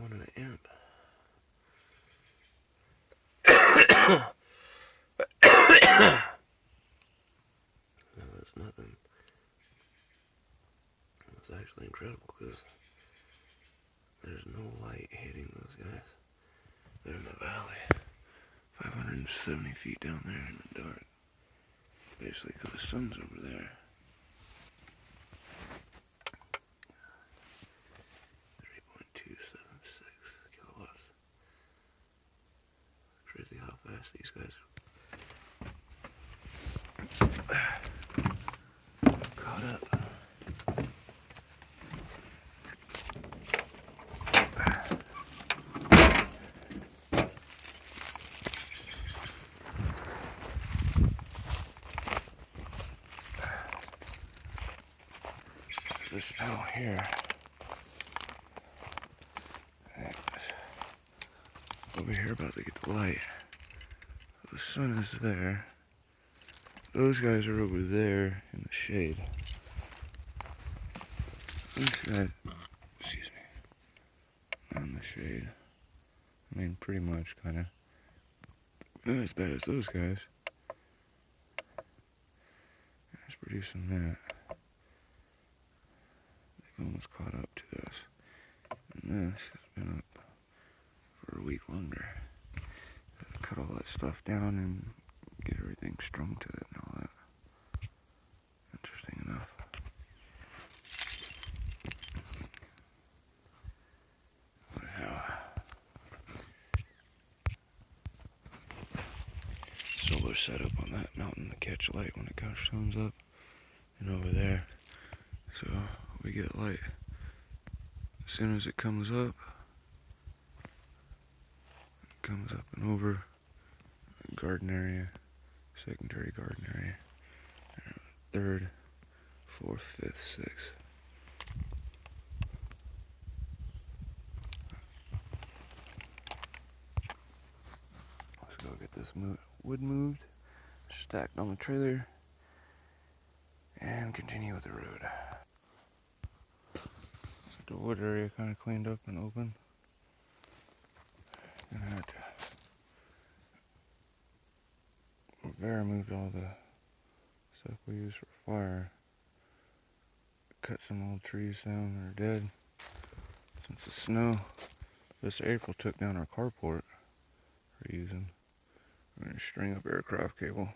wanted an amp. No, that's nothing. It's actually incredible because there's no light hitting those guys. They're in the valley, 570 feet down there in the dark. Basically because the sun's over there. 3.276 kilowatts. Crazy how fast these guys are caught up. This panel here, over here about to get the light. The sun is there. Those guys are over there in the shade. These guys, excuse me, in the shade. I mean, pretty much, kind of. Not as bad as those guys. It's producing that. They've almost caught up to this. And this has been up for a week longer. I've cut all that stuff down and get everything strung to it and all that. Interesting enough. Solar setup on that mountain to catch light when it comes up, and over there, so we get light as soon as it comes up and over garden area, secondary garden area, third, fourth, fifth, sixth. Let's go get this wood moved, stacked on the trailer, and continue with the road. The wood area kind of cleaned up and open. Gonna have to. Bear moved all the stuff we use for fire. Cut some old trees down that are dead. Since the snow this April took down our carport we're using. We're gonna string up aircraft cable,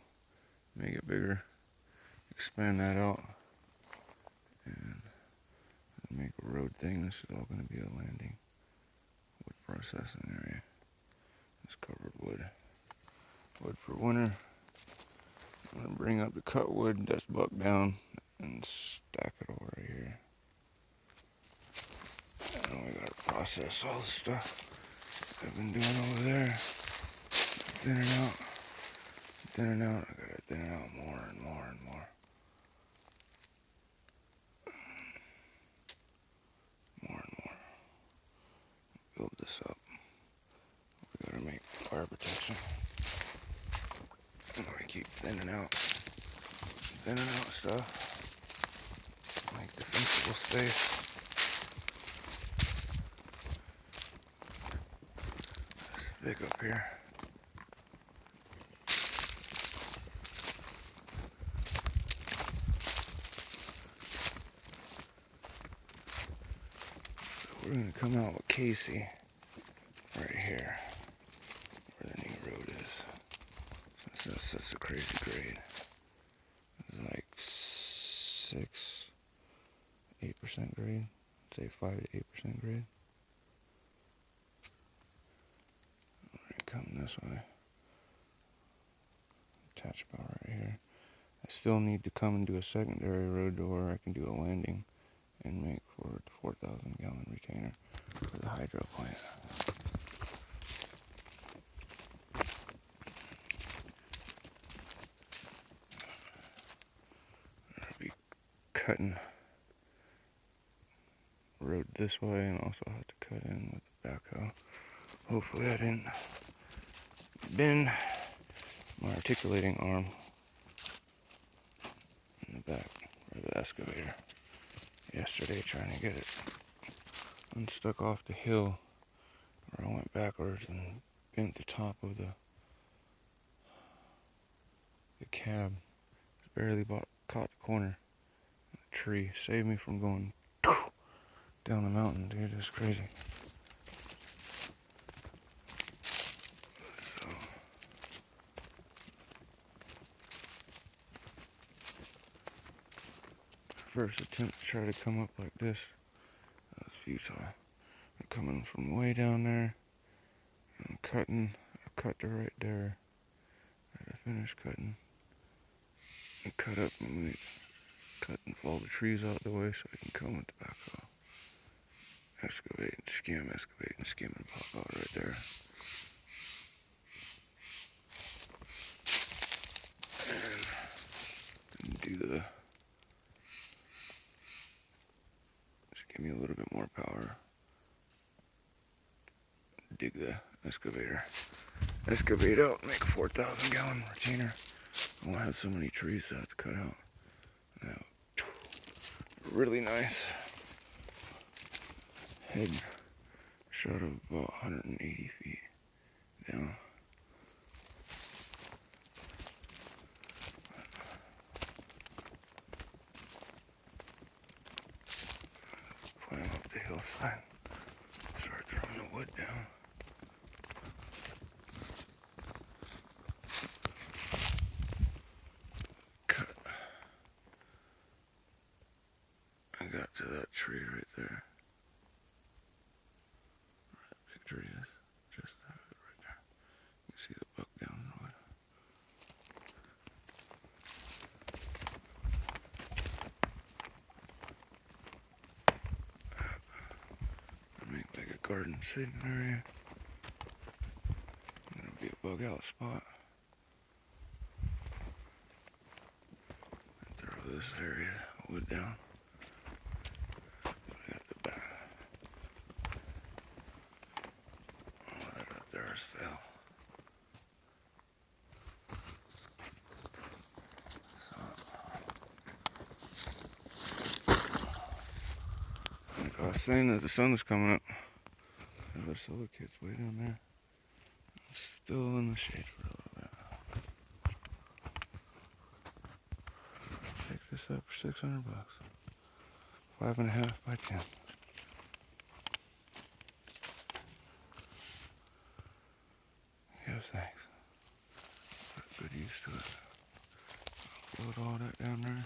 make it bigger, expand that out, and make a road thing. This is all gonna be a landing wood processing area. It's covered wood. Wood for winter. I'm gonna bring up the cut wood that's bucked down and stack it over right here. And we gotta process all the stuff I've been doing over there. Thinning out. I gotta thin it out more and more and more. More and more. Build this up. We gotta make fire protection. I'm gonna keep thinning out stuff. Make defensible space. It's thick up here. So we're gonna come out with Kasey right here, where the new road is. So that's such a crazy grade. It's like 8% grade. I'd say 5 to 8% grade. We're gonna come this way. Attach about right here. I still need to come and do a secondary road to where I can do a landing and make for the 4,000 gallon retainer for the hydro plant. I'll be cutting road this way and also have to cut in with the backhoe. Hopefully I didn't bend my articulating arm in the back of the excavator yesterday trying to get it unstuck off the hill where I went backwards and bent the top of the cab. Barely caught the corner of the tree. Saved me from going down the mountain, dude. It's crazy. So, first attempt to try to come up like this, that was futile. I'm coming from way down there. I'm cutting. I cut to right there. I finished cutting. And cut up and we cut and fall the trees out of the way so I can come with the backhoe. Excavate and skim and pop out right there. And do the, just give me a little bit more power. Dig the excavate out, make a 4,000 gallon retainer. I won't have so many trees that I have to cut out. Now, really nice head shot of about 180 feet down. Climb up the hillside, start throwing the wood down. Cut. I got to that tree right there. That big tree is just right there. You can see the buck down in the wood. Make like a garden sitting area. It'll be a bug out spot. Throw this area of wood down. I got the back. Oh, that up there is fell. Like I was saying that the sun was coming up. The solar kid's way down there. I'm still in the shade for a little bit. Pick this up for $600. 5.5 by 10. Yes, thanks. Put good use to it. Float all that down there.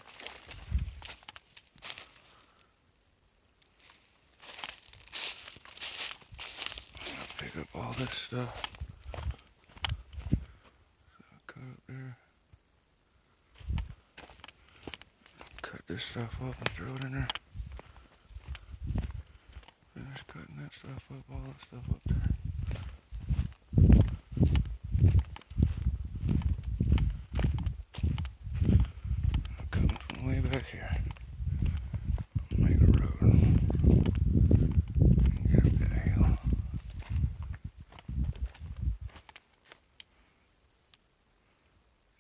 I'll pick up all this stuff. So I'll cut up there. Cut this stuff up and throw it in there. Finish cutting that stuff up, all that stuff up there. I'm coming from way back here. Make a road. And get up that hill.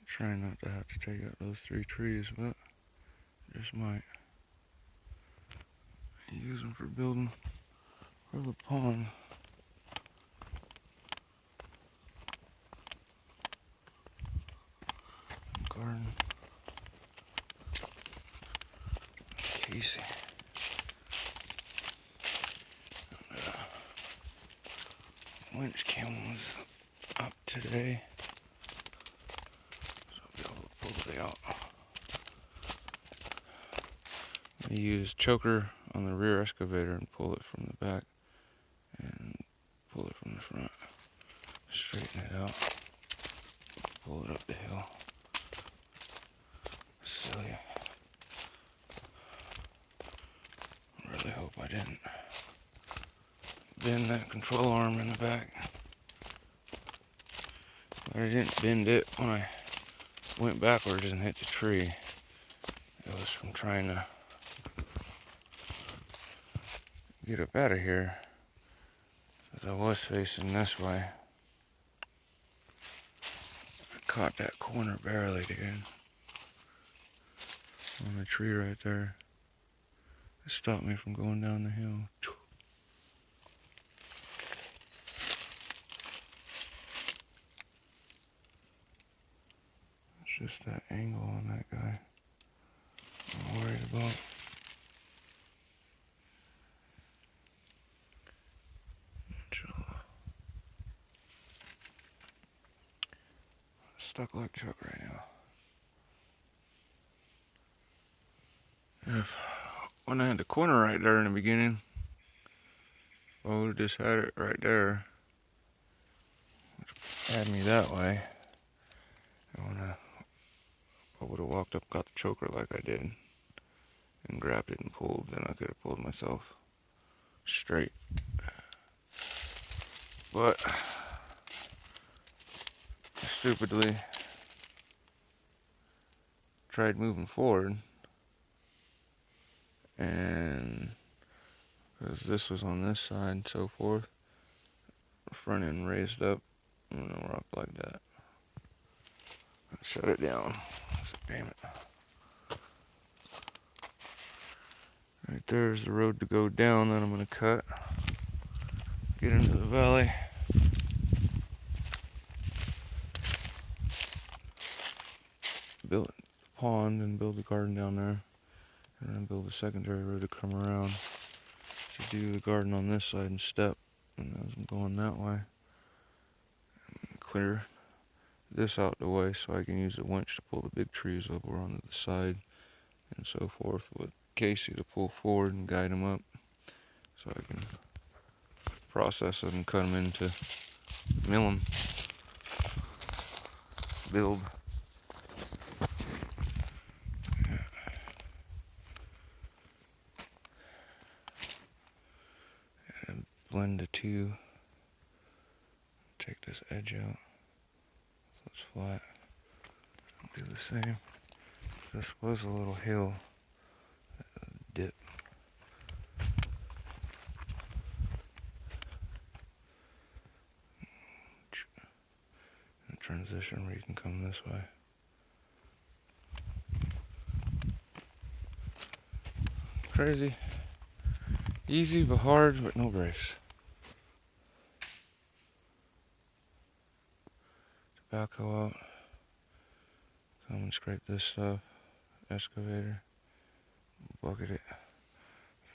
Trying not to have to take out those 3 trees, but just might. Use them for building for the pond. Garden. Kasey. Winch cam was up today. So I'll be able to pull it out. I use choker on the rear excavator and pull it from the back and pull it from the front. Straighten it out. Pull it up the hill. Silly. I really hope I didn't bend that control arm in the back. But I didn't bend it when I went backwards and hit the tree. It was from trying to get up out of here, as I was facing this way. I caught that corner barely, dude. On the tree right there. It stopped me from going down the hill. just that angle on that guy I'm worried about. Stuck like Chuck right now. When I had the corner right there in the beginning, I would have just had it right there. Had me that way. And when I would have walked up, got the choker like I did, and grabbed it and pulled, then I could have pulled myself straight. But I stupidly tried moving forward, and because this was on this side and so forth, the front end raised up and then rocked like that. I shut it down. Damn it. Right there's the road to go down that I'm going to cut. Get into the valley. Build a pond and build a garden down there. And then build a secondary road to come around to do the garden on this side and step. And as I'm going that way, clear this out the way so I can use the winch to pull the big trees over onto the side and so forth, with Kasey to pull forward and guide them up so I can process them and cut them into mill them, build. And blend the two, take this edge out so it's flat, do the same. This was a little hill dip. And transition where you can come this way. Crazy. Easy but hard with no brakes. Backhoe out. Come and scrape this stuff. Excavator. Bucket it.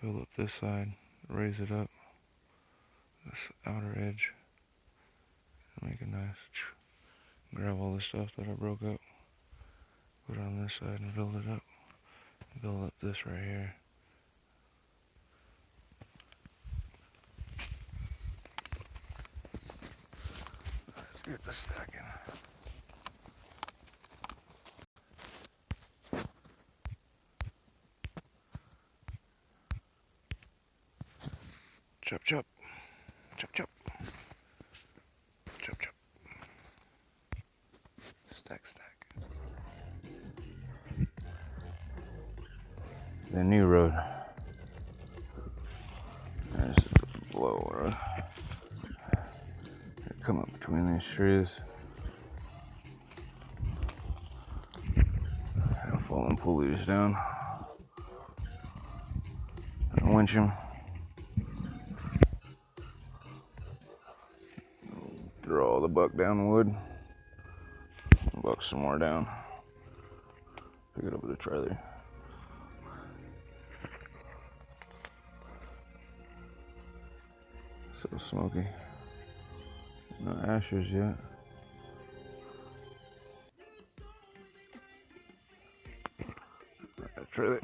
Fill up this side. Raise it up. This outer edge. Make it nice. Grab all the stuff that I broke up. Put it on this side and build it up. Build up this right here. Let's get the stack in. Chop, chop. Chop, chop. Chop, chop. Stack, stack. The new road. There's the low road. Come up between these trees. I'll fall and pull these down. And winch them. Throw all the buck down the wood. Buck some more down. Pick it up with a trailer. So smoky. No ashes yet. Trailer.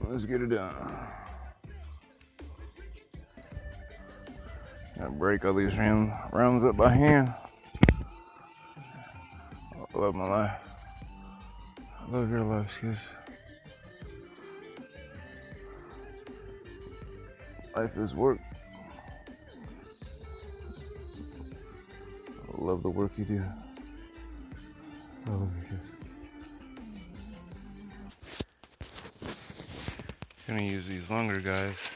Let's get it done. Gotta break all these rounds up by hand. I love my life. I love your life, kids. Life is work. I love the work you do. I love you, kids. Gonna use these longer guys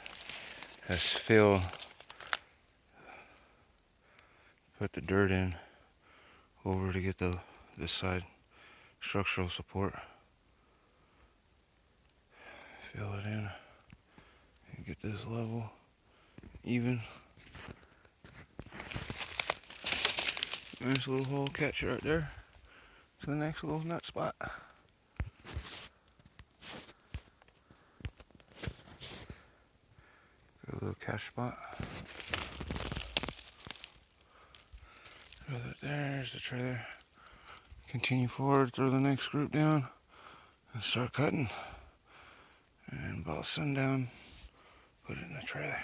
has Phil put the dirt in over to get this side structural support. Fill it in and get this level even. Nice little hole catch right there to the next little nut spot. Got a little catch spot. Throw that there, there's the trailer. Continue forward, throw the next group down, and start cutting. And about sundown, put it in the trailer.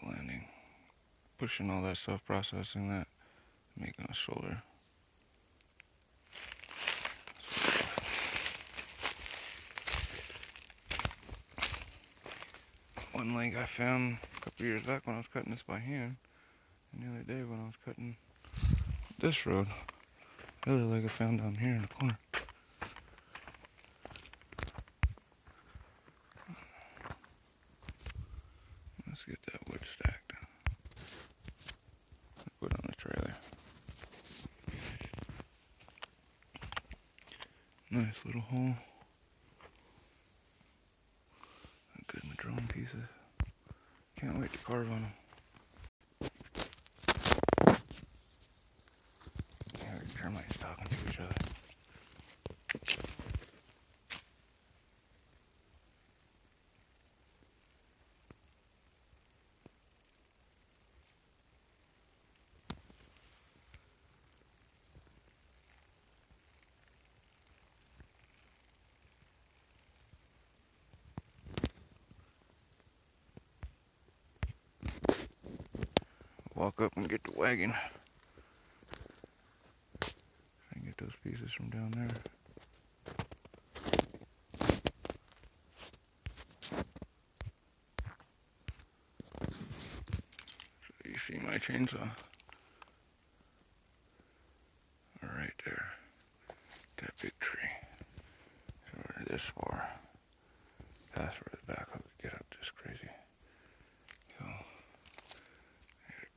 Landing, pushing all that stuff, processing that, making a shoulder. One leg I found a couple years back when I was cutting this by hand, and the other day when I was cutting this road, the other leg I found down here in the corner. Let's get that wood stacked. Put on the trailer. Nice little hole. Good madrone pieces. Can't wait to carve on them. Yeah, the termites talking to each other. Walk up and get the wagon. And get those pieces from down there. So you see my chainsaw? Right there. That big tree. So we're this far. That's where the backhoe could get up this crazy. So,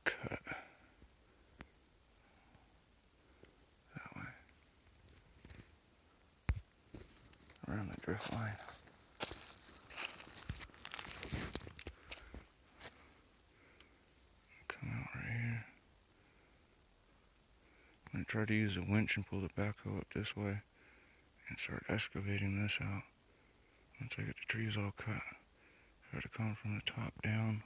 cut that way. Around the drift line. Come out right here. I'm going to try to use a winch and pull the backhoe up this way and start excavating this out. Once I get the trees all cut, try to come from the top down.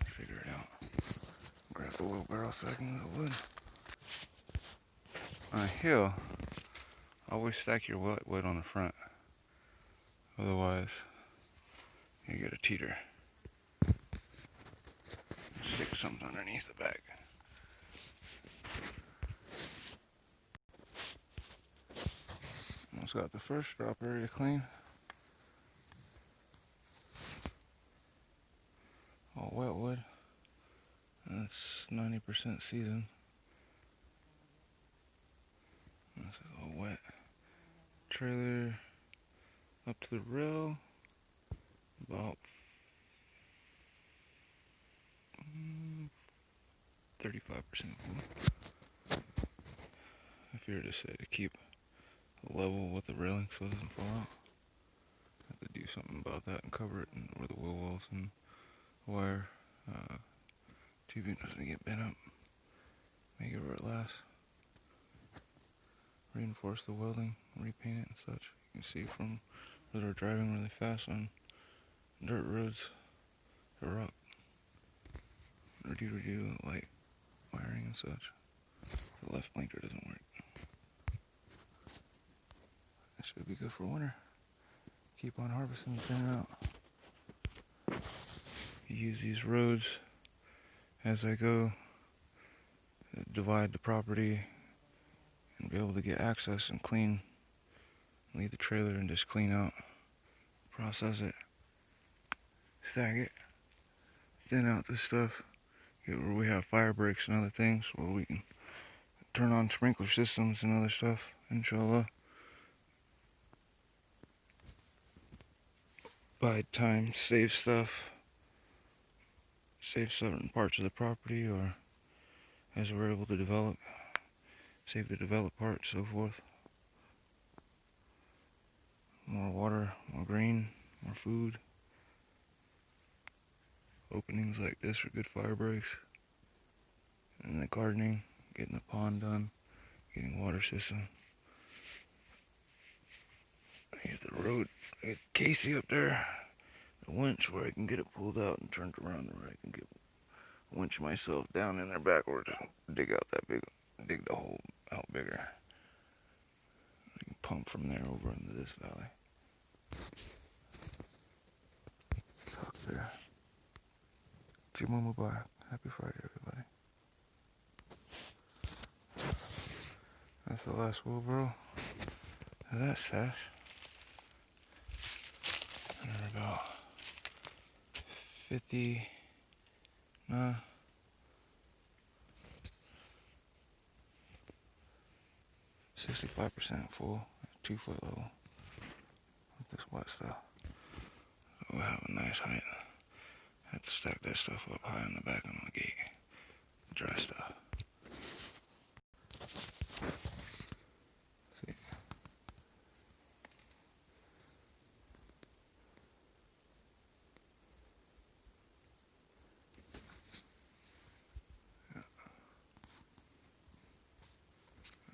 Figure it out. Grab the wheelbarrow so I can get the wood. On a hill, always stack your wet wood on the front. Otherwise, you get a teeter. Stick something underneath the back. Almost got the first drop area clean. All wet wood. That's 90% seasoned. This is all wet. Trailer up to the rail. About 35% full. If you were to say to keep the level with the railing so it doesn't fall out, have to do something about that and cover it where the wheel wells and wire tubing doesn't get bent up. Make it where it lasts. Reinforce the welding, repaint it and such. You can see from that are driving really fast on dirt roads to rock. Or due to light wiring and such. The left blinker doesn't work. That should be good for winter. Keep on harvesting and thin it out. Use these roads as I go divide the property and be able to get access and clean, leave the trailer and just clean out, process it, stack it, thin out this stuff, get where we have fire breaks and other things where we can turn on sprinkler systems and other stuff, inshallah. Buy time, save stuff, save certain parts of the property, or as we're able to develop, save the developed parts, so forth. More water, more green, more food. Openings like this are good fire breaks. And the gardening, getting the pond done, getting water system. I get the road, I get Kasey up there, the winch where I can get it pulled out and turned around, where I can get winch myself down in there backwards, dig out that big, dig the hole out bigger. I can pump from there over into this valley. Tuck there. Juma Mubarak. Happy Friday, everybody. That's the last wheelbarrow of that stash. And they're about 50, 65% full at 2 foot level with this wet stuff. So we'll have a nice height. I have to stack that stuff up high on the back on the gate. The dry stuff. See? Yeah.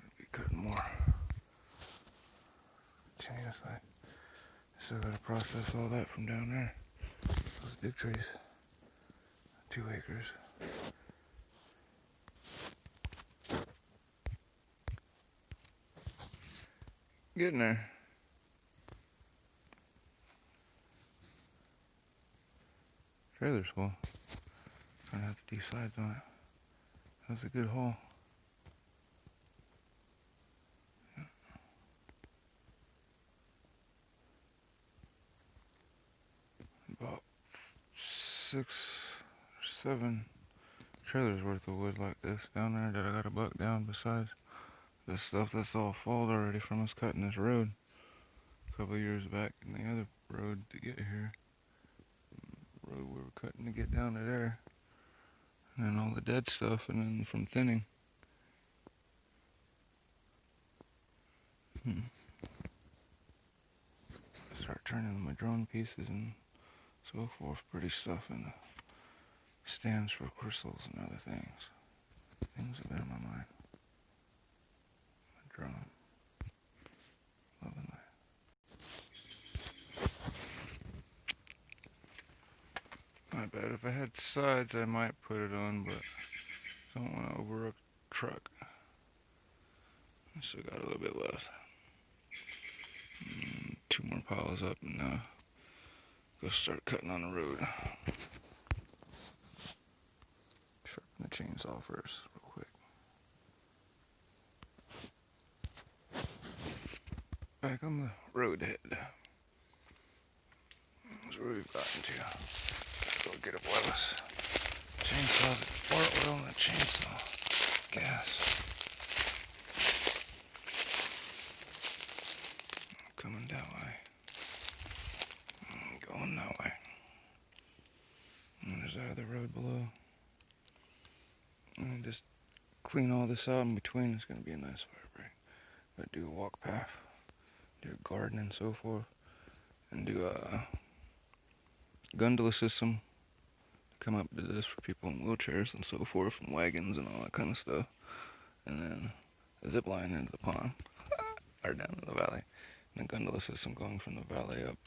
I'll be cutting more. Continuously. Still gotta process all that from down there. Those big trees. 2 acres. Getting there. Trailer's full. Gonna have to do sides on it. That was a good haul. Yeah. About 6 or 7 trailers worth of wood like this down there that I got a buck down, besides this stuff that's all falled already from us cutting this road a couple of years back, and the other road to get here, the road we were cutting to get down to there, and then all the dead stuff, and then from thinning. Start turning my drone pieces and so forth, pretty stuff in the stands for crystals and other things. Things have been in my mind. My drone. Loving that. I bet if I had sides, I might put it on, but I don't want to overwork the truck. I still got a little bit left. 2 more piles up, and go start cutting on the road. Sharpen the chainsaw first, real quick. Back on the road head. That's where we've gotten to. Go get a wireless chainsaw, the bar oil and the chainsaw. Gas. Coming that way. Going that way. And there's that other road below. And just clean all this out in between. It's going to be a nice fire break. But do a walk path, do a garden and so forth, and do a gondola system to come up to this for people in wheelchairs and so forth, and wagons and all that kind of stuff. And then a zip line into the pond, or down in the valley. And a gondola system going from the valley up.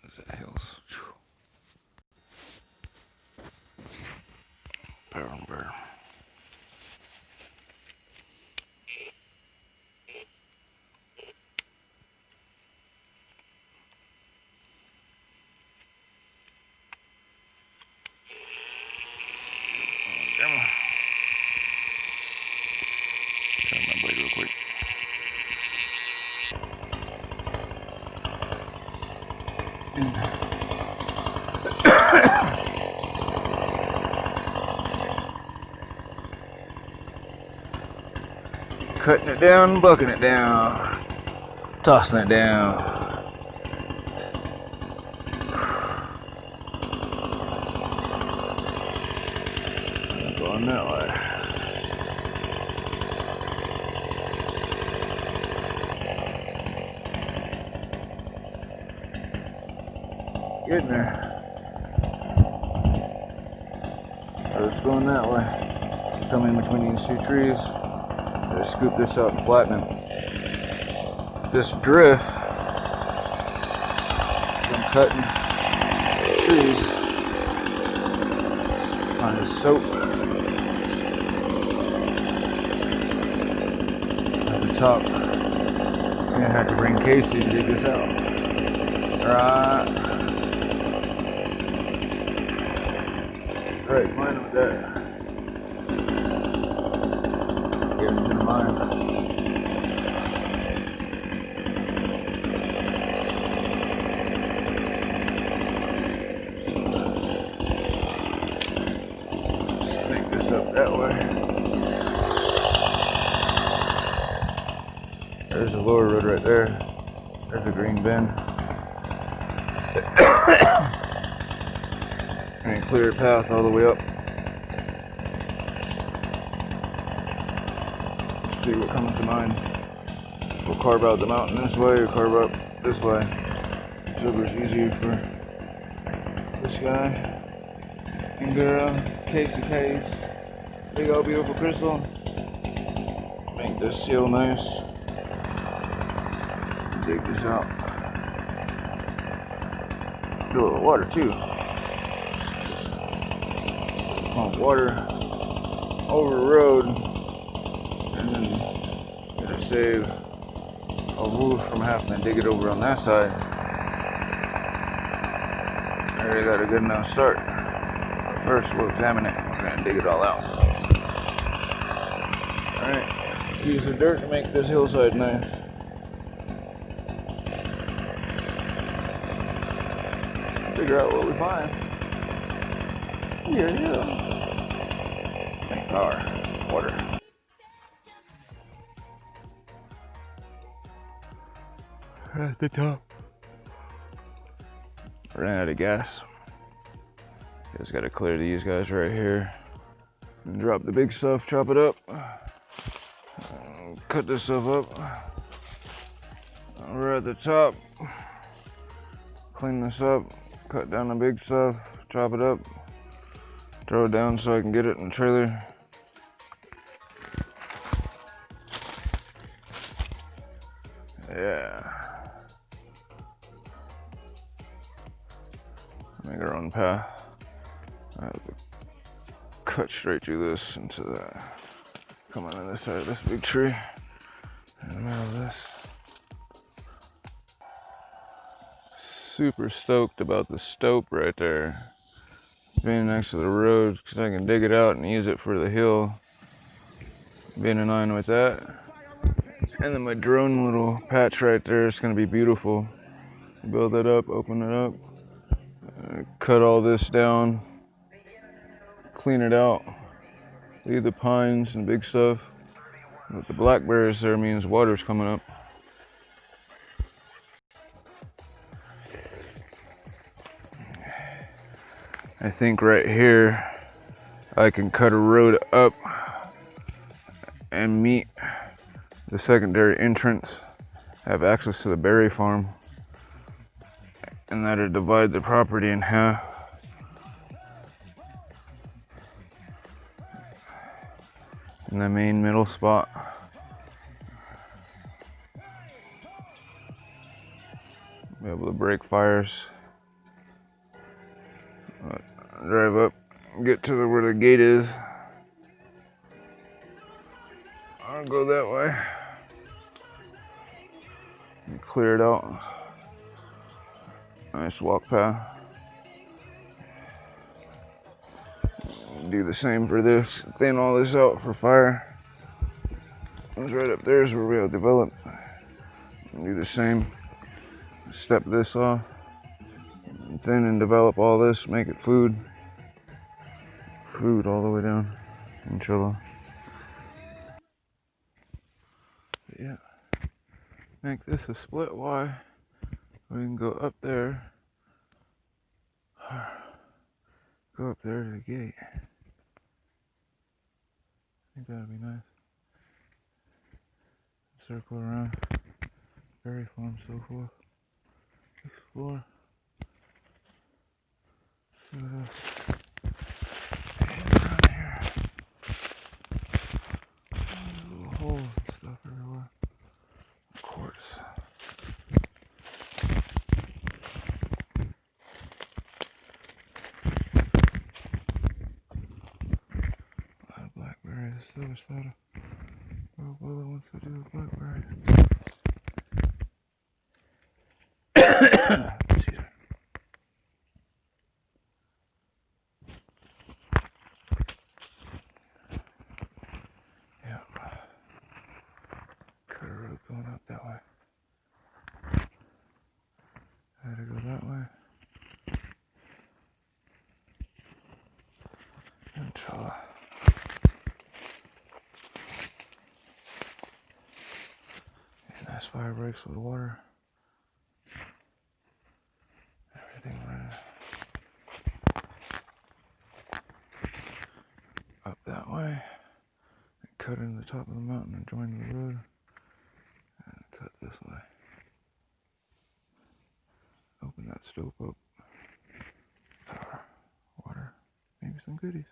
There's that hills. Power and bear. Cutting it down, bucking it down, tossing it down. Going that way. Getting there. So it's going that way. Come in between these two trees. I scoop this out and flatten it. This drift from cutting trees on the soap at the top. I'm gonna have to bring Kasey to dig this out. Right, mine with that. Get into the mine. Snake this up that way. There's the lower road right there. There's a green bin. And clear a path all the way up. Let's see what comes to mind. We'll carve out the mountain this way or carve up this way. Whichever's easier for this guy and girl. Kasey Case. Big old beautiful crystal. Make this seal nice. Dig this out. Do a little water too. Pump water over the road, and then gonna save a roof from having to dig it over on that side. I already got a good enough start. First, we'll examine it. We're gonna dig it all out. Alright, use the dirt to make this hillside nice. Figure out what we find. Yeah. Make power. Water. At the top. Ran out of gas. Just gotta clear these guys right here. And drop the big stuff, chop it up. Cut this stuff up. We're at the top. Clean this up. Cut down the big stuff. Chop it up. Throw it down so I can get it in the trailer. Yeah. Make our own path. I have to cut straight through this into that. Come on this side of this big tree. In the middle of this. Super stoked about the stope right there. Being next to the road, because I can dig it out and use it for the hill. Being in line with that. And then my drone little patch right there is going to be beautiful. Build it up, open it up. Cut all this down. Clean it out. Leave the pines and big stuff. With the blackberries there means water's coming up. I think right here I can cut a road up and meet the secondary entrance, have access to the berry farm, and that'll divide the property in half. In the main middle spot. Be able to break fires. Drive up, get to where the gate is. I'll go that way. And clear it out. Nice walk path. Do the same for this. Thin all this out for fire. It's right up there is where we'll develop. Do the same. Step this off. Thin and develop all this. Make it food. Food all the way down. Inshallah. make this a split Y. We can go up there. Go up there to the gate. I think that'd be nice. Circle around. Berry farm, so forth. Explore. See what else is around here. Little holes and stuff everywhere. Quartz. A lot of blackberries. So much thought of. Oh, Willow wants to do a blackberry. Excuse me. Yeah. Cut a road going up that way. Had to go that way. Inshallah. And nice fire breaks with water. Everything running up that way. And cut in the top of the mountain and join the road. And cut this way. Open that stope up. Power, water, maybe some goodies.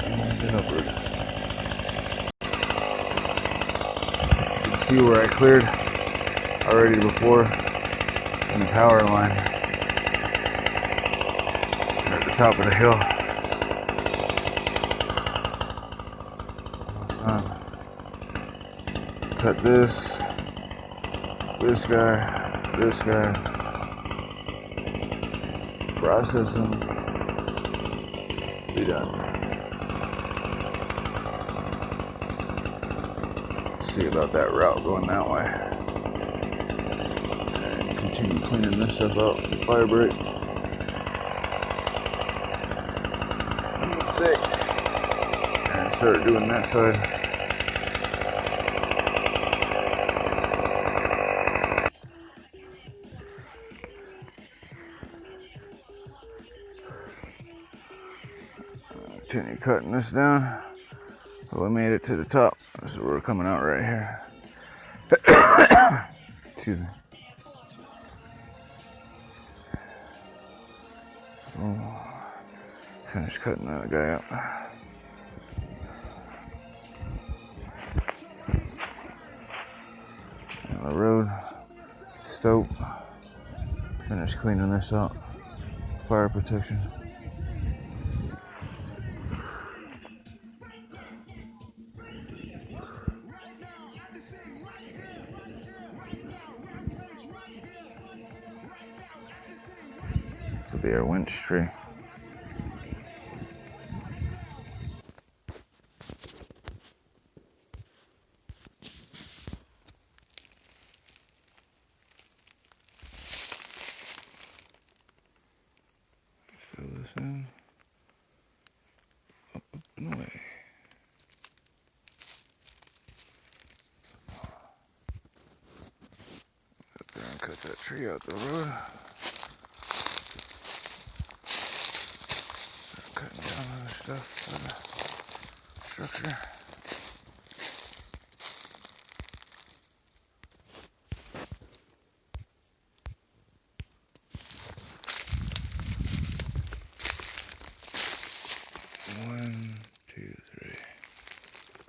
And then upward. You can see where I cleared already before in the power line. At the top of the hill. Cut this guy, process them, be done. See about that route going that way. And continue cleaning this stuff out with the fire break. Thick. And start doing that side. Continue cutting this down. Well, we made it to the top. So we're coming out right here. Excuse me. Oh, finish cutting that guy up. And the road, stope. Finish cleaning this up. Fire protection. This will be our winch tree. Fill this in. Up and away. Up there and cut that tree out the road. Start cutting down other stuff for the structure. One, two, three,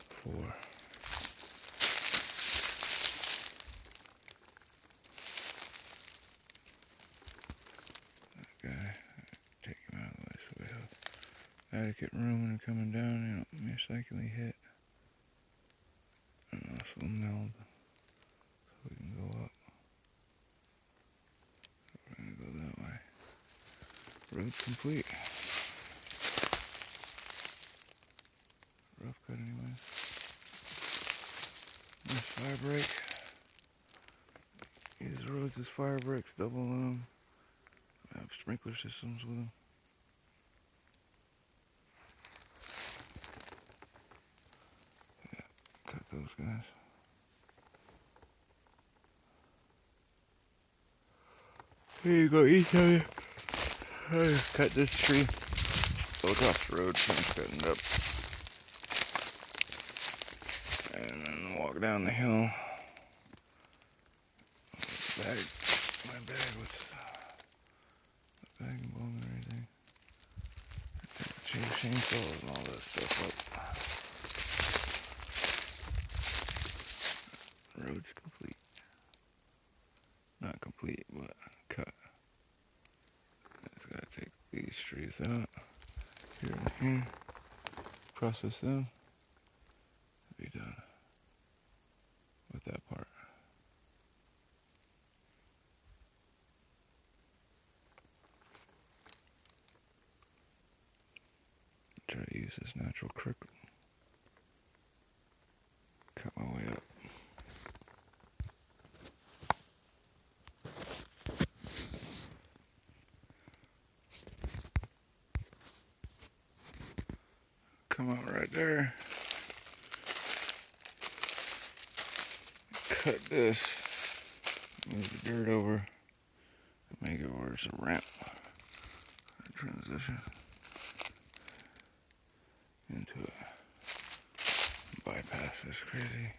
four. That guy, take him out of the way so we have adequate room when coming down. You don't mistakenly hit and also meld so we can go up. We're gonna go that way. Road's complete. Rough cut anyway. Nice fire break. Use the roads as fire breaks, double them. Have sprinkler systems with them. those guys. Here you go, each of you. I just cut this tree. Look off the road, finish cutting it up. And then walk down the hill. My bag with the bag and bone and everything. Chainsaws and all that stuff up. Road's complete. Not complete, but cut. Just gotta take these trees out. Here and here. Process them. Be done with that part. Try to use this natural crick. Cut my way up. Come out right there. Cut this. Move the dirt over. Make it where it's a ramp. Transition into it. Bypass this crazy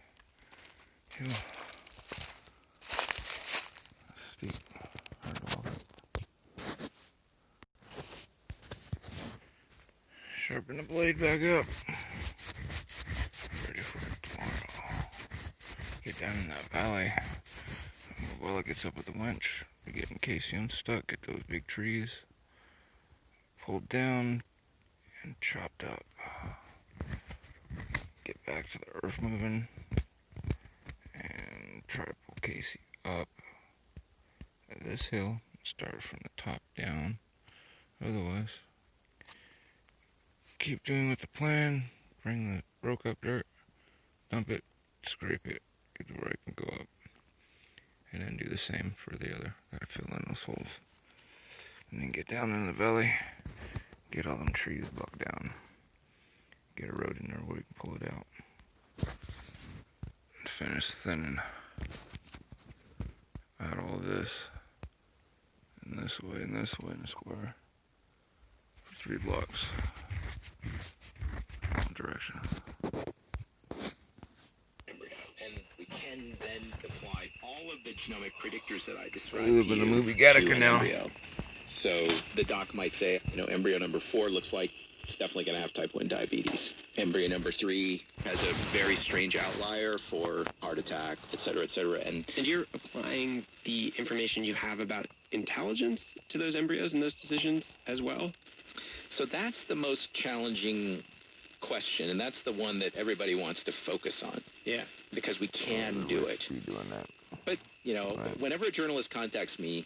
hill. Steep. Hard to walk up. Sharpen the blade back up. Ready for tomorrow. Get down in that valley. While it gets up with the winch, we're getting Kasey unstuck. Get those big trees pulled down and chopped up. Get back to the earth moving and try to pull Kasey up this hill. Start from the top down. Otherwise, keep doing with the plan. Bring the broke up dirt, dump it, scrape it, get to where I can go up. And then do the same for the other. Gotta fill in those holes. And then get down in the valley. Get all them trees bucked down. Get a road in there where we can pull it out. And finish thinning out all of this. And this way and this way in a square. For 3 blocks. One direction. And we can then apply all of the genomic predictors that I described. We live in the movie Gattaca now. Embryo. So the doc might say, embryo number 4 looks like it's definitely going to have type 1 diabetes. Embryo number 3 has a very strange outlier for heart attack, et cetera, et cetera. And you're applying the information you have about intelligence to those embryos and those decisions as well? So that's the most challenging question, and that's the one that everybody wants to focus on. Yeah. Because we can do it. Doing that. But, whenever a journalist contacts me,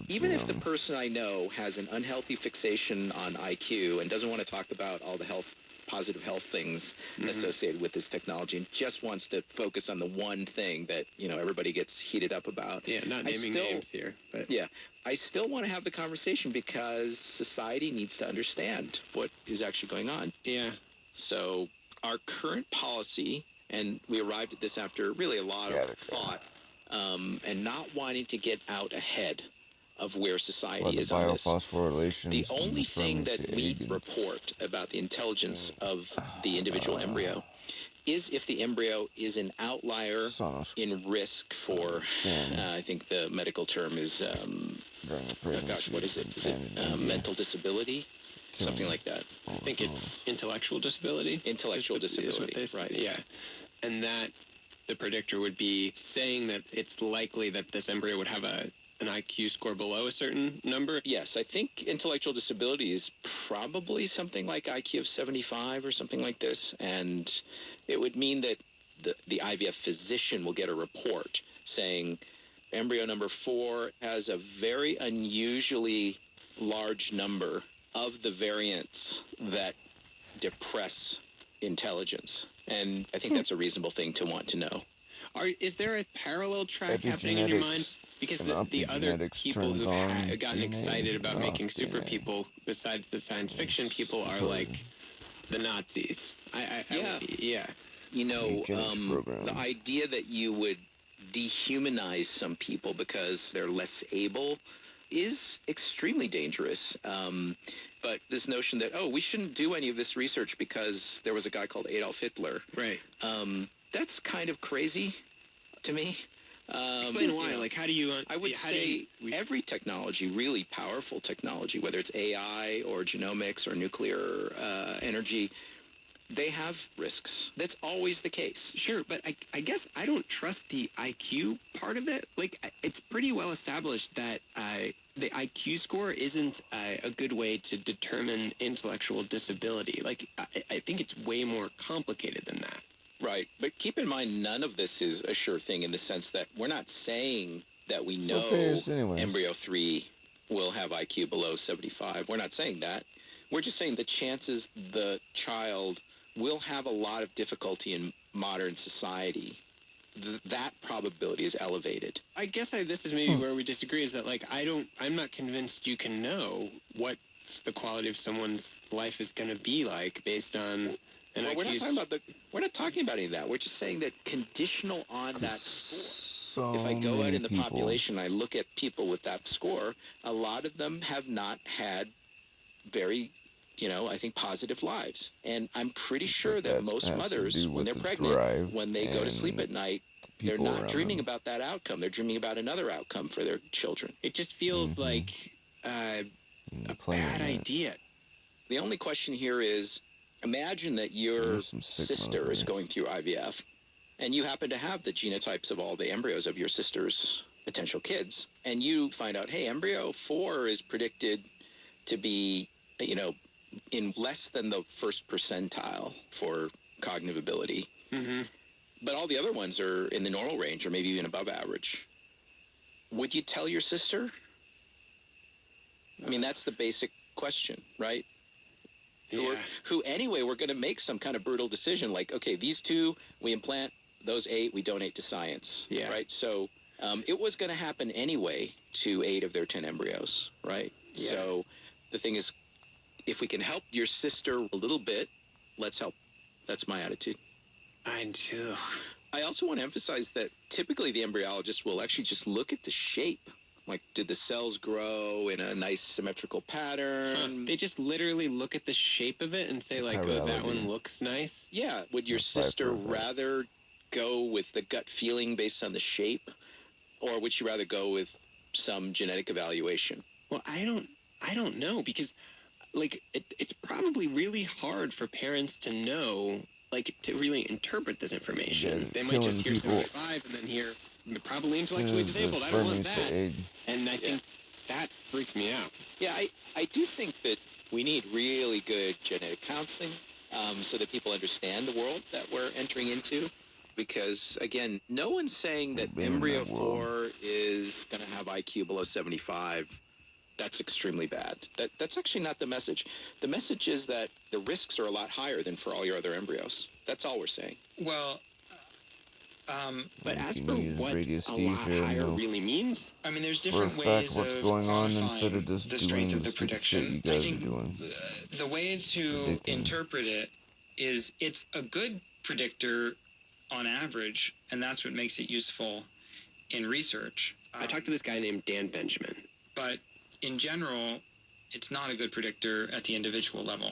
even if the person I know has an unhealthy fixation on IQ and doesn't want to talk about all the positive health things associated with this technology and just wants to focus on the one thing that, everybody gets heated up about. Yeah, not naming names here. But. Yeah, I still want to have the conversation because society needs to understand what is actually going on. Yeah. So our current policy, and we arrived at this after really a lot of thought, and not wanting to get out ahead of where society is on this. The only thing that we report about the intelligence of the individual embryo is if the embryo is an outlier in risk for, I think the medical term is, what is it? Is it mental disability? Something like that. I think it's intellectual disability. Intellectual disability, is what they say. right. Yeah. And that the predictor would be saying that it's likely that this embryo would have an IQ score below a certain number? Yes, I think intellectual disability is probably something like IQ of 75 or something like this. And it would mean that the IVF physician will get a report saying embryo number 4 has a very unusually large number of the variants that depress intelligence. And I think that's a reasonable thing to want to know. Is there a parallel track happening in your mind? Because the other people who've gotten excited about making super people, besides the science fiction people, are like the Nazis. Yeah. You know, the idea that you would dehumanize some people because they're less able is extremely dangerous. But this notion that, we shouldn't do any of this research because there was a guy called Adolf Hitler. Right. That's kind of crazy to me. Explain why. Like, how do you... I would say every technology, really powerful technology, whether it's AI or genomics or nuclear energy, they have risks. That's always the case. Sure, but I guess I don't trust the IQ part of it. Like, it's pretty well established that the IQ score isn't a good way to determine intellectual disability. Like, I think it's way more complicated than that. Right, but keep in mind, none of this is a sure thing in the sense that we're not saying that we know embryo 3 will have IQ below 75. We're not saying that. We're just saying the chances the child will have a lot of difficulty in modern society, that probability is elevated. I guess this is maybe where we disagree, is that, like, I'm not convinced you can know what the quality of someone's life is going to be like based on an IQ. We're not talking about any of that. We're just saying that conditional on that score. If I go out in the population, I look at people with that score, a lot of them have not had very, I think positive lives. And I'm pretty sure that most mothers, when they're pregnant, when they go to sleep at night, they're not dreaming about that outcome. They're dreaming about another outcome for their children. It just feels like a bad idea. The only question here is, imagine that your sister is going through IVF, and you happen to have the genotypes of all the embryos of your sister's potential kids, and you find out, hey, embryo 4 is predicted to be, in less than the first percentile for cognitive ability. Mm-hmm. But all the other ones are in the normal range or maybe even above average. Would you tell your sister? I mean, that's the basic question, right? Yeah. Who anyway, we're going to make some kind of brutal decision like, okay, these 2, we implant, those 8, we donate to science. Yeah. Right? So it was going to happen anyway to 8 of their 10 embryos, right? Yeah. So the thing is, if we can help your sister a little bit, let's help. That's my attitude. I do. I also want to emphasize that typically the embryologist will actually just look at the shape. Like, did the cells grow in a nice symmetrical pattern? Huh. They just literally look at the shape of it and say, like, oh, that one looks nice? Yeah. Would your sister rather go with the gut feeling based on the shape? Or would she rather go with some genetic evaluation? Well, I don't know, because, like, it's probably really hard for parents to know, like, to really interpret this information. They might just hear 75 and then hear probably intellectually disabled. I don't want that. And I think that freaks me out. Yeah, I do think that we need really good genetic counseling so that people understand the world that we're entering into. Because, again, no one's saying that embryo 4 is going to have IQ below 75. That's extremely bad. That's actually not the message. The message is that the risks are a lot higher than for all your other embryos. That's all we're saying. Well, but as for what a lot higher really means, I mean, there's different ways of quantifying the strength of the prediction. I think the way to interpret it is it's a good predictor on average, and that's what makes it useful in research. I talked to this guy named Dan Benjamin. But in general, it's not a good predictor at the individual level.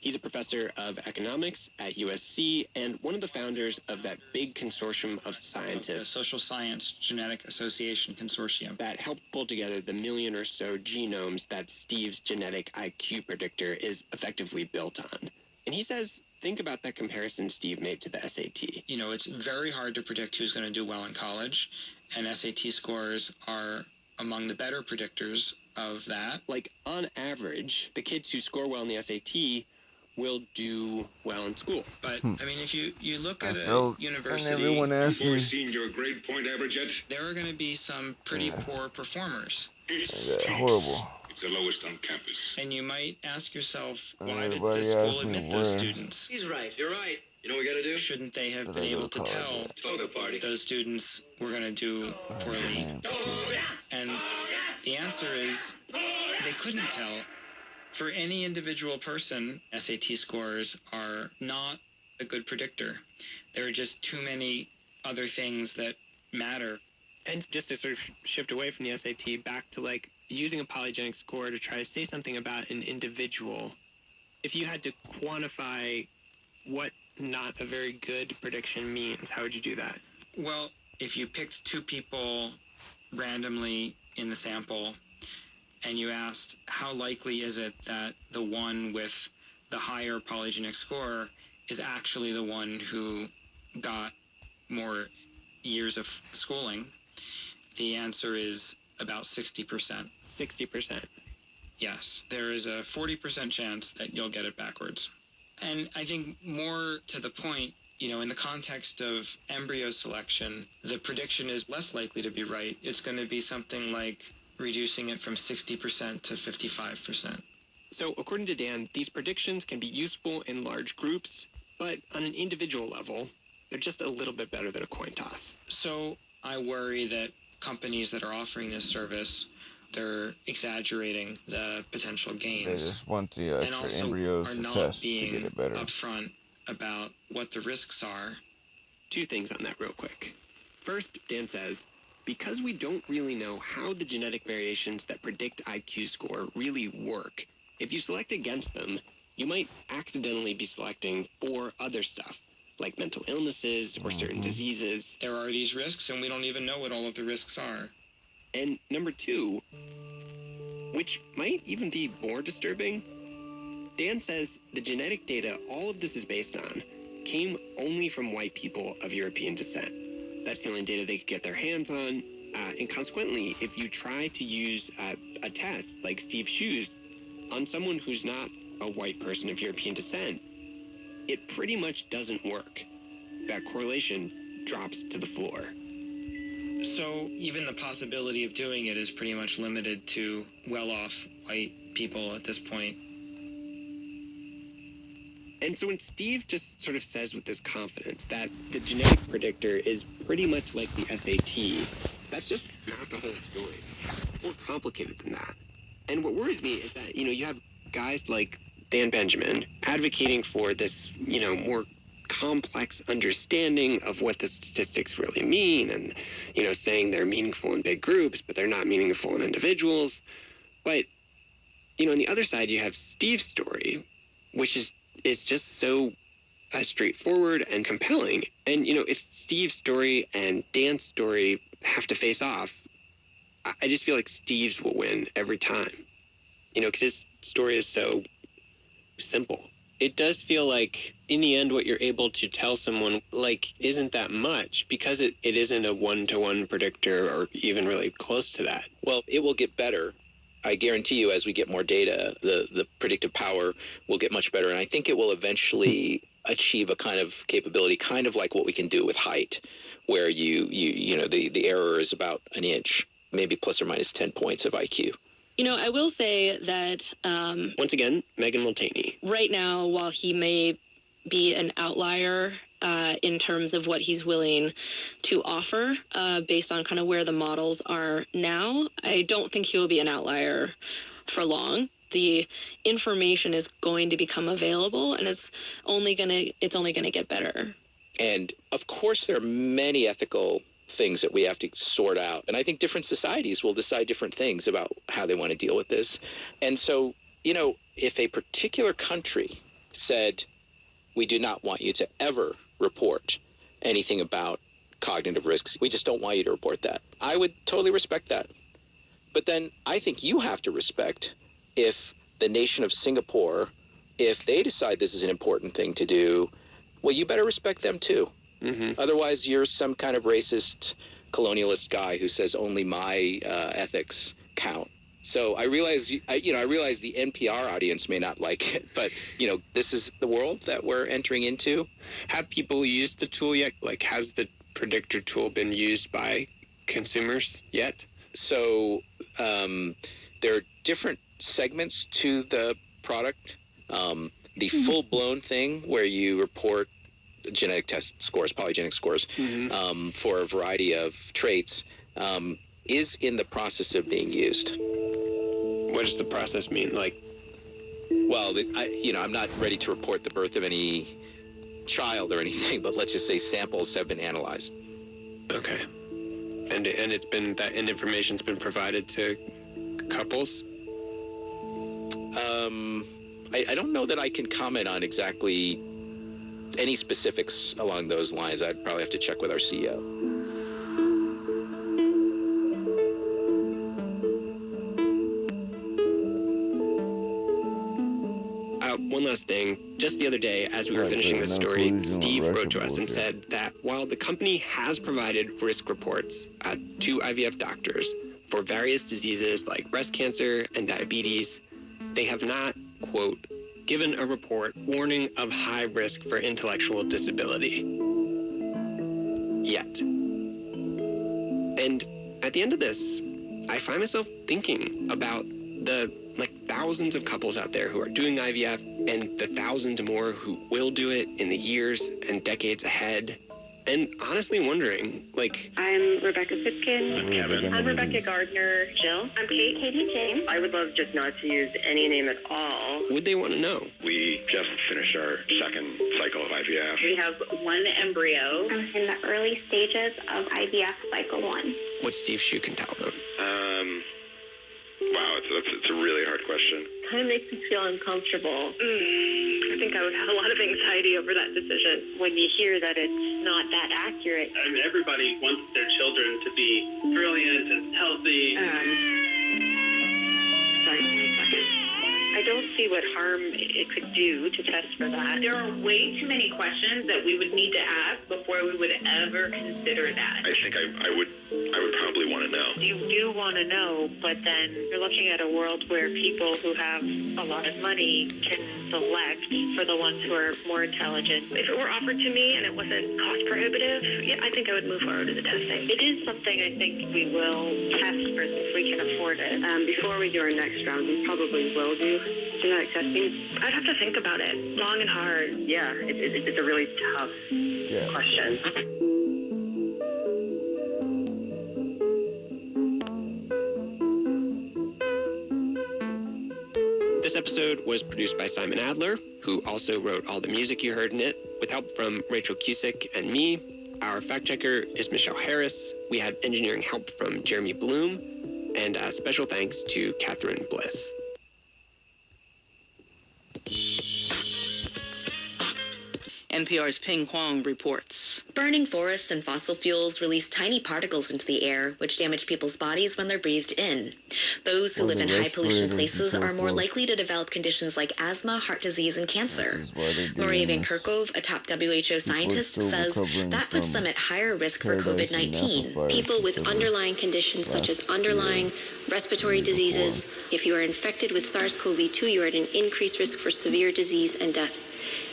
He's a professor of economics at USC and one of the founders of that big consortium of scientists. The Social Science Genetic Association Consortium. That helped pull together the 1 million or so genomes that Steve's genetic IQ predictor is effectively built on. And he says, think about that comparison Steve made to the SAT. It's very hard to predict who's going to do well in college, and SAT scores are among the better predictors of that. Like, on average, the kids who score well in the SAT will do well in school. But, I mean, if you look at a university... And everyone asks me... Seen your grade point average yet? There are going to be some pretty poor performers. It's horrible. It's the lowest on campus. And you might ask yourself, why did this school admit those students? He's right. You're right. You know what we got to do? Shouldn't they have been able to tell those students were going to do poorly? And the answer is they couldn't tell. For any individual person, SAT scores are not a good predictor. There are just too many other things that matter. And just to sort of shift away from the SAT back to like using a polygenic score to try to say something about an individual, if you had to quantify what not a very good prediction means, how would you do that? Well, if you picked two people randomly in the sample and you asked how likely is it that the one with the higher polygenic score is actually the one who got more years of schooling, the answer is about 60%. 60%. Yes, there is a 40% chance that you'll get it backwards. And I think more to the point, in the context of embryo selection, the prediction is less likely to be right. It's going to be something like reducing it from 60% to 55%. So according to Dan, these predictions can be useful in large groups, but on an individual level, they're just a little bit better than a coin toss. So I worry that companies that are offering this service, they're exaggerating the potential gains. They just want the extra embryos to test to get it better. Upfront about what the risks are. Two things on that real quick. First, Dan says, because we don't really know how the genetic variations that predict IQ score really work, if you select against them, you might accidentally be selecting for other stuff, like mental illnesses or certain diseases. There are these risks, and we don't even know what all of the risks are. And number two, which might even be more disturbing, Dan says the genetic data all of this is based on came only from white people of European descent. That's the only data they could get their hands on. And consequently, if you try to use a test like Steve's shoes on someone who's not a white person of European descent, it pretty much doesn't work. That correlation drops to the floor. So even the possibility of doing it is pretty much limited to well-off white people at this point. And so when Steve just sort of says with this confidence that the genetic predictor is pretty much like the SAT, that's just not the whole story. It's more complicated than that. And what worries me is that, you have guys like Dan Benjamin advocating for this, more complex understanding of what the statistics really mean and, saying they're meaningful in big groups, but they're not meaningful in individuals. But, on the other side, you have Steve's story, which is just so straightforward and compelling. And, if Steve's story and Dan's story have to face off, I just feel like Steve's will win every time, because his story is so simple. It does feel like, in the end, what you're able to tell someone, isn't that much, because it isn't a one-to-one predictor or even really close to that. Well, it will get better. I guarantee you, as we get more data, the predictive power will get much better. And I think it will eventually achieve a kind of capability, kind of like what we can do with height, where the error is about an inch, maybe plus or minus 10 points of IQ. I will say that... Once again, Megan Multaney. Right now, while he may be an outlier in terms of what he's willing to offer based on kind of where the models are now, I don't think he'll be an outlier for long. The information is going to become available, and it's only gonna get better. And of course, there are many ethical things that we have to sort out. And I think different societies will decide different things about how they want to deal with this. And so, if a particular country said, we do not want you to ever report anything about cognitive risks, we just don't want you to report that, I would totally respect that. But then I think you have to respect if the nation of Singapore, if they decide this is an important thing to do, well, you better respect them too. Mm-hmm. Otherwise, you're some kind of racist colonialist guy who says only my ethics count. So I realize, the NPR audience may not like it, but this is the world that we're entering into. Have people used the tool yet? Has the predictor tool been used by consumers yet? So there are different segments to the product. The full-blown thing where you report genetic test scores, polygenic scores, for a variety of traits, is in the process of being used. What does the process mean? Well, I'm not ready to report the birth of any child or anything, but let's just say samples have been analyzed. Okay. And it's been that information's been provided to couples? I don't know that I can comment on exactly any specifics along those lines. I'd probably have to check with our CEO. One last thing. Just the other day, as we were finishing this story, Steve wrote to us and said that while the company has provided risk reports to IVF doctors for various diseases like breast cancer and diabetes, they have not, quote, given a report warning of high risk for intellectual disability. Yet. And at the end of this, I find myself thinking about the thousands of couples out there who are doing IVF and the thousands more who will do it in the years and decades ahead. And honestly wondering, I'm Rebecca Sitkin. I'm Kevin. I'm Rebecca Gardner. Jill. I'm Kate. Katie James. I would love just not to use any name at all. would they want to know? We just finished our second cycle of IVF. We have one embryo. I'm in the early stages of IVF cycle 1. What Steve Shue can tell them. Wow, it's a really hard question. Kind of makes me feel uncomfortable. I think I would have a lot of anxiety over that decision when you hear that it's not that accurate. I mean, everybody wants their children to be brilliant and healthy. Sorry, one second. I don't see what harm it could do to test for that. There are way too many questions that we would need to ask before we would ever consider that. I think I would probably want to know. You do want to know, but then you're looking at a world where people who have a lot of money can select for the ones who are more intelligent. If it were offered to me and it wasn't cost prohibitive, yeah, I think I would move forward with the testing. It is something I think we will test for if we can afford it. Before we do our next round, we probably will do genetic testing. I'd have to think about it long and hard. Yeah, it's a really tough question. This episode was produced by Simon Adler, who also wrote all the music you heard in it, with help from Rachel Cusick and me. Our fact checker is Michelle Harris. We had engineering help from Jeremy Bloom, and special thanks to Catherine Bliss. NPR's Ping Huang reports. Burning forests and fossil fuels release tiny particles into the air, which damage people's bodies when they're breathed in. Those who live in high-pollution places are more likely to develop conditions like asthma, heart disease, and cancer. Maria Van Kerkhove, a top WHO scientist, says that puts them at higher risk for COVID-19. People with underlying conditions such as underlying respiratory diseases, if you are infected with SARS-CoV-2, you are at an increased risk for severe disease and death.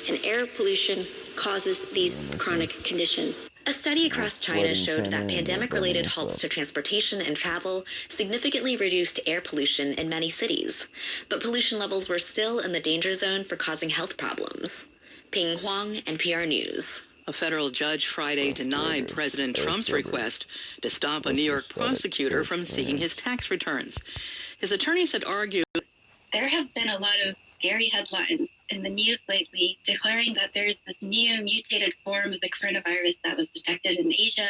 And air pollution causes these chronic conditions. A study across China showed that pandemic-related halts to transportation and travel significantly reduced air pollution in many cities, but pollution levels were still in the danger zone for causing health problems. Ping Huang, NPR News. A federal judge Friday denied President Trump's request to stop a New York prosecutor from seeking his tax returns. His attorneys had argued. There have been a lot of scary headlines in the news lately declaring that there's this new mutated form of the coronavirus that was detected in Asia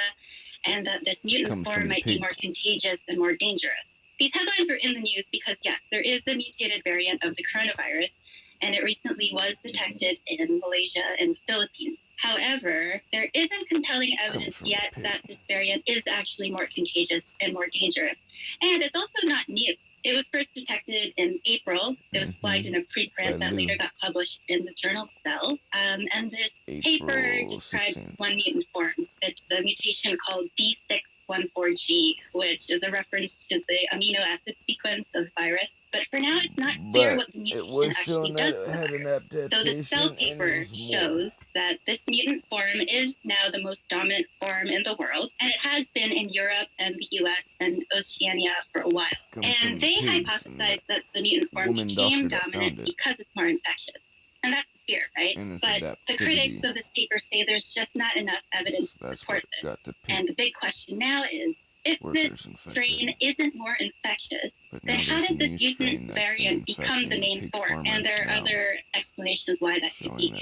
and that this mutant form might be more contagious and more dangerous. These headlines are in the news because, yes, there is a mutated variant of the coronavirus, and it recently was detected in Malaysia and the Philippines. However, there isn't compelling evidence yet that this variant is actually more contagious and more dangerous. And it's also not new. It was first detected in April. It was flagged in a preprint that later got published in the journal Cell. And this paper describes one mutant form. It's a mutation called D614G, which is a reference to the amino acid sequence of virus. But for now, it's not clear what the mutation actually does to the virus. So the Cell paper shows that this mutant form is now the most dominant form in the world, and it has been in Europe and the US and Oceania for a while. And they hypothesized that the mutant form became dominant because it's more infectious. And that's the fear, right? But the critics of this paper say there's just not enough evidence to support this. And the big question now is, If this strain isn't more infectious, then how did this mutant variant become the main form? And there are other explanations why that could be.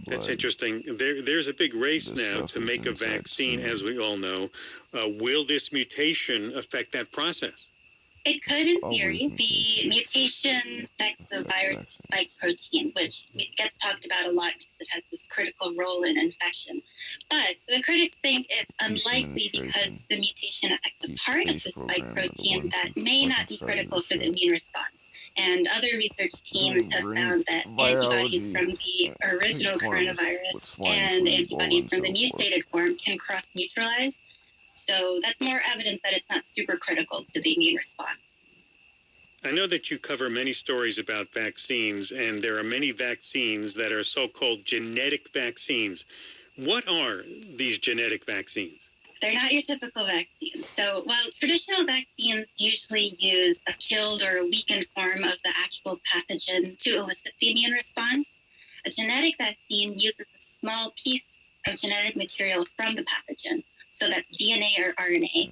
That's interesting. There's a big race now to make a vaccine, as we all know. Will this mutation affect that process? It could, in theory. The mutation affects the virus spike protein, which gets talked about a lot because it has this critical role in infection. But the critics think it's unlikely because the mutation affects a part of the spike protein that may not be critical for the immune response. And other research teams have found that antibodies from the original coronavirus and antibodies from the mutated form can cross-neutralize. So that's more evidence that it's not super critical to the immune response. I know that you cover many stories about vaccines, and there are many vaccines that are so-called genetic vaccines. What are these genetic vaccines? They're not your typical vaccines. So while traditional vaccines usually use a killed or a weakened form of the actual pathogen to elicit the immune response, a genetic vaccine uses a small piece of genetic material from the pathogen. So that's DNA or RNA.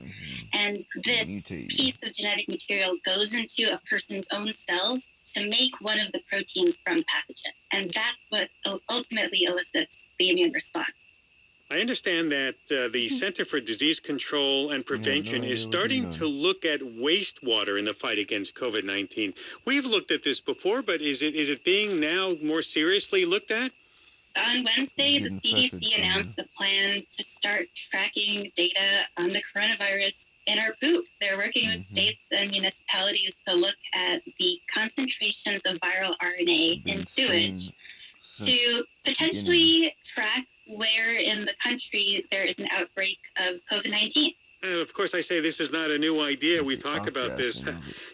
And this piece of genetic material goes into a person's own cells to make one of the proteins from the pathogen. And that's what ultimately elicits the immune response. I understand that the Center for Disease Control and Prevention is starting to look at wastewater in the fight against COVID-19. We've looked at this before, but is it being now more seriously looked at? On Wednesday, the CDC announced a plan to start tracking data on the coronavirus in our poop. They're working with states and municipalities to look at the concentrations of viral RNA in sewage to potentially track where in the country there is an outbreak of COVID-19. Of course, I say this is not a new idea. We talked about this.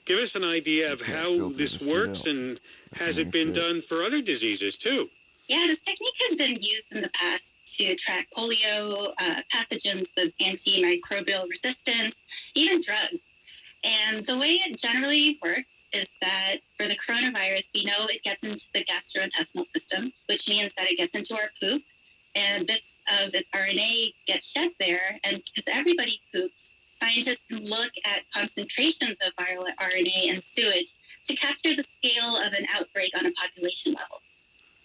Give us an idea of how this works, and has it been done for other diseases too? Yeah, this technique has been used in the past to track polio, pathogens with antimicrobial resistance, even drugs. And the way it generally works is that for the coronavirus, we know it gets into the gastrointestinal system, which means that it gets into our poop, and bits of its RNA get shed there. And because everybody poops, scientists can look at concentrations of viral RNA in sewage to capture the scale of an outbreak on a population level.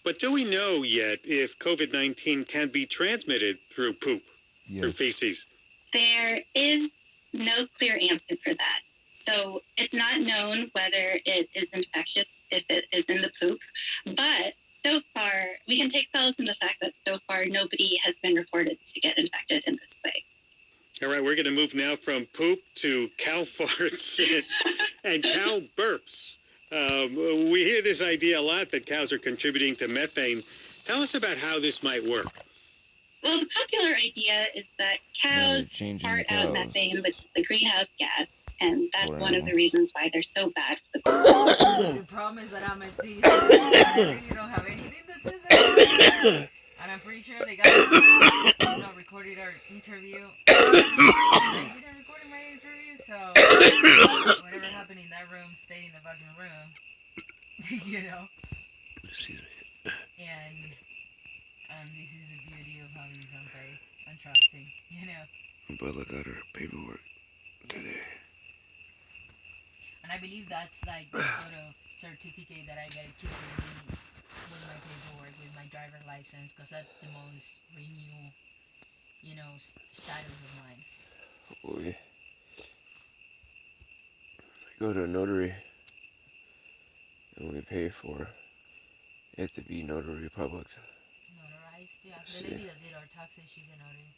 But do we know yet if COVID-19 can be transmitted through poop, through feces? There is no clear answer for that. So it's not known whether it is infectious if it is in the poop. But so far, we can take solace in the fact that so far nobody has been reported to get infected in this way. All right, we're going to move now from poop to cow farts and cow burps. We hear this idea a lot that cows are contributing to methane. Tell us about how this might work. Well, the popular idea is that cows fart out methane, which is the greenhouse gas, and that's one of the reasons why they're so bad for the The problem is that I'm at sea, so I really don't have anything that says that. And I'm pretty sure they got recorded our interview. They didn't record my interview, so whatever happened in that room stayed in the fucking room. You know? And this is the beauty of having some faith and trusting, you know? Bella got her paperwork today. And I believe that's like the sort of certificate that I gotta keep with my paperwork, with my driver license, because that's the most renewed, you know, status of mine. Oh yeah. Go to a notary, and we pay for it to be notary public. Notarized, yeah. The lady that did our taxes, she's a notary.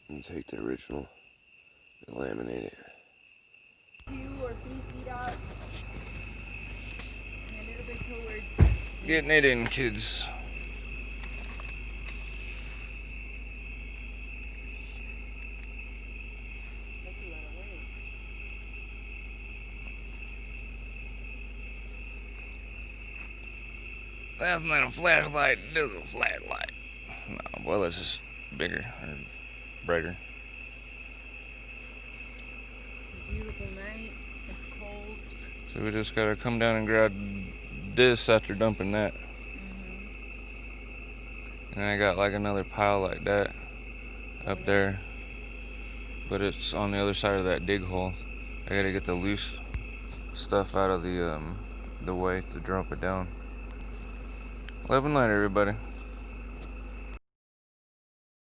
And take the original and laminate it. 2 or 3 feet out, and a little bit towards. Getting it in, kids. That's not a flashlight, this is a flashlight. No, well, it's just bigger or brighter. Beautiful night. It's cold. So we just gotta come down and grab this after dumping that. And I got like another pile like that up there. but it's on the other side of that dig hole. I gotta get the loose stuff out of the way to drop it down. Love and light, everybody.